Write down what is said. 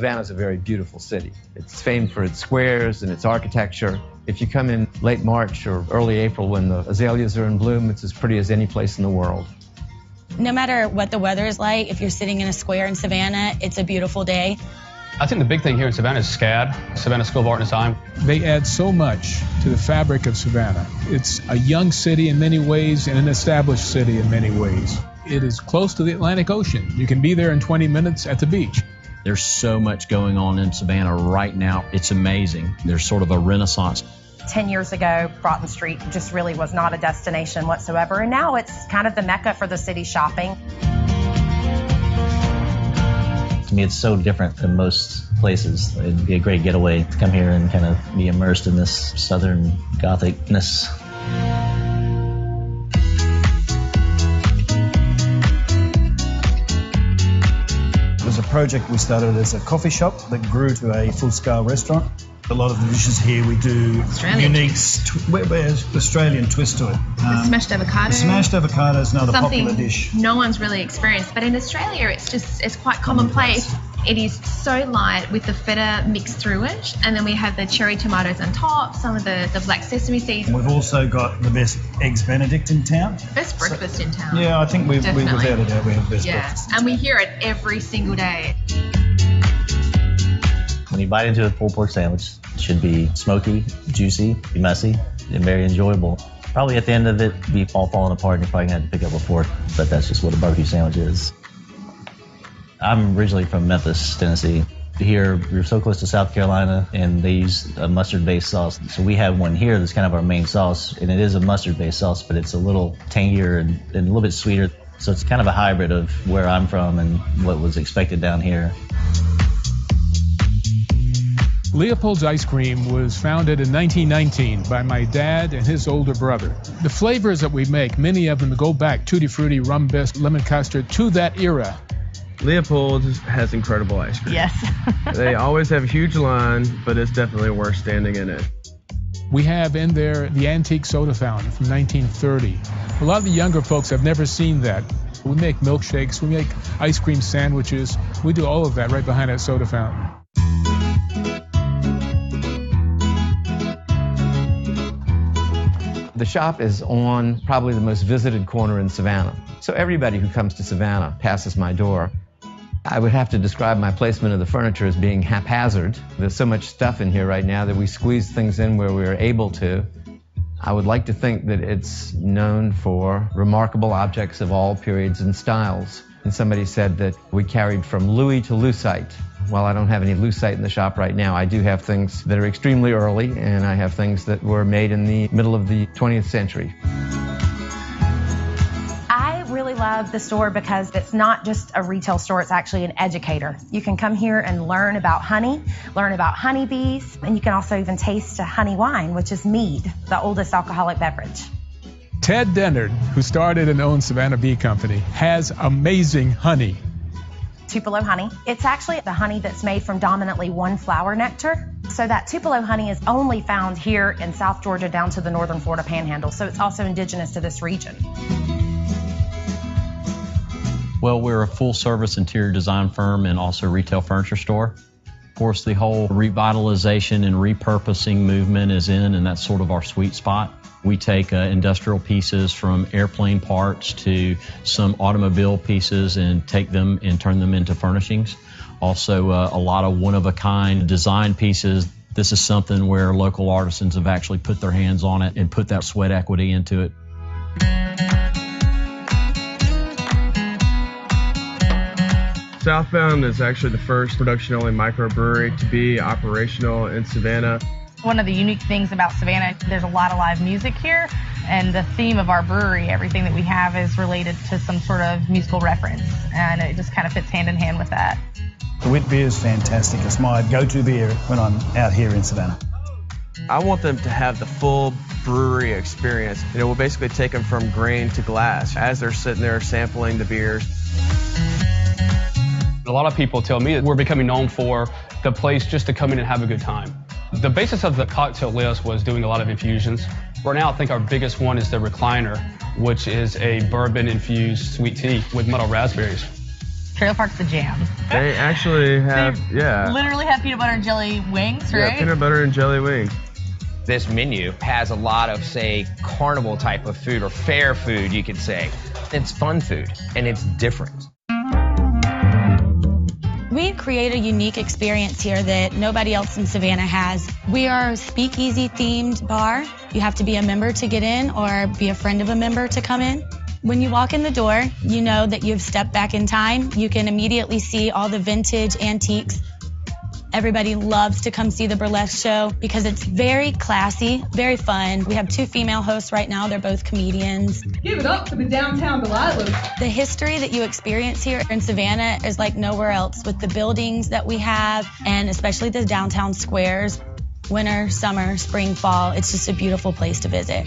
Savannah's a very beautiful city. It's famed for its squares and its architecture. If you come in late March or early April when the azaleas are in bloom, it's as pretty as any place in the world. No matter what the weather is like, if you're sitting in a square in Savannah, it's a beautiful day. I think the big thing here in Savannah is SCAD, Savannah School of Art and Design. They add so much to the fabric of Savannah. It's a young city in many ways and an established city in many ways. It is close to the Atlantic Ocean. You can be there in 20 minutes at the beach. There's so much going on in Savannah right now. It's amazing. There's sort of a renaissance. 10 years ago, Broughton Street just really was not a destination whatsoever, and now it's kind of the mecca for the city shopping. To me, it's so different than most places. It'd be a great getaway to come here and kind of be immersed in this southern gothicness. It was a project we started as a coffee shop that grew to a full-scale restaurant. A lot of the dishes here we do unique Australian twist to it. The smashed avocado. The smashed avocado is another popular dish. No one's really experienced, but in Australia it's quite commonplace. It is so light with the feta mixed through it, and then we have the cherry tomatoes on top, some of the black sesame seeds. We've also got the best Eggs Benedict in town. Best breakfast in town. Yeah, I think we without a doubt we have best breakfast. And we hear it every single day. When you bite into a pulled pork sandwich, it should be smoky, juicy, be messy, and very enjoyable. Probably at the end of it, be all falling apart and you're probably going to have to pick up a fork, but that's just what a barbecue sandwich is. I'm originally from Memphis, Tennessee. Here, we're so close to South Carolina, and they use a mustard-based sauce. So we have one here that's kind of our main sauce, and it is a mustard-based sauce, but it's a little tangier and a little bit sweeter. So it's kind of a hybrid of where I'm from and what was expected down here. Leopold's Ice Cream was founded in 1919 by my dad and his older brother. The flavors that we make, many of them go back, tutti frutti, rum bisque, lemon custard, to that era. Leopold's has incredible ice cream. Yes. They always have a huge line, but it's definitely worth standing in it. We have in there the antique soda fountain from 1930. A lot of the younger folks have never seen that. We make milkshakes, we make ice cream sandwiches. We do all of that right behind that soda fountain. The shop is on probably the most visited corner in Savannah. So everybody who comes to Savannah passes my door. I would have to describe my placement of the furniture as being haphazard. There's so much stuff in here right now that we squeeze things in where we're able to. I would like to think that it's known for remarkable objects of all periods and styles. And somebody said that we carried from Louis to Lucite. While I don't have any Lucite in the shop right now, I do have things that are extremely early, and I have things that were made in the middle of the 20th century. I really love the store because it's not just a retail store, it's actually an educator. You can come here and learn about honey, learn about honeybees, and you can also even taste a honey wine, which is mead, the oldest alcoholic beverage. Ted Dennard, who started and owns Savannah Bee Company, has amazing honey. Tupelo honey. It's actually the honey that's made from dominantly one flower nectar. So that Tupelo honey is only found here in South Georgia down to the northern Florida panhandle. So it's also indigenous to this region. Well, we're a full-service interior design firm and also retail furniture store. Of course, the whole revitalization and repurposing movement is in, and that's sort of our sweet spot. We take industrial pieces from airplane parts to some automobile pieces and take them and turn them into furnishings. Also, a lot of one-of-a-kind design pieces. This is something where local artisans have actually put their hands on it and put that sweat equity into it. Southbound is actually the first production-only microbrewery to be operational in Savannah. One of the unique things about Savannah, there's a lot of live music here, and the theme of our brewery, everything that we have is related to some sort of musical reference, and it just kind of fits hand in hand with that. The wheat beer is fantastic. It's my go-to beer when I'm out here in Savannah. I want them to have the full brewery experience. You know, we'll basically take them from grain to glass as they're sitting there sampling the beers. A lot of people tell me that we're becoming known for the place just to come in and have a good time. The basis of the cocktail list was doing a lot of infusions. Right now, I think our biggest one is the Recliner, which is a bourbon-infused sweet tea with muddled raspberries. Trailer Park's the jam. They actually have, Literally have peanut butter and jelly wings, right? Yeah, peanut butter and jelly wings. This menu has a lot of, say, carnival type of food or fair food, you could say. It's fun food, and it's different. We create a unique experience here that nobody else in Savannah has. We are a speakeasy themed bar. You have to be a member to get in or be a friend of a member to come in. When you walk in the door, you know that you've stepped back in time. You can immediately see all the vintage antiques. Everybody loves to come see the burlesque show because it's very classy, very fun. We have 2 female hosts right now. They're both comedians. Give it up for the downtown Delilahs. The history that you experience here in Savannah is like nowhere else with the buildings that we have and especially the downtown squares. Winter, summer, spring, fall. It's just a beautiful place to visit.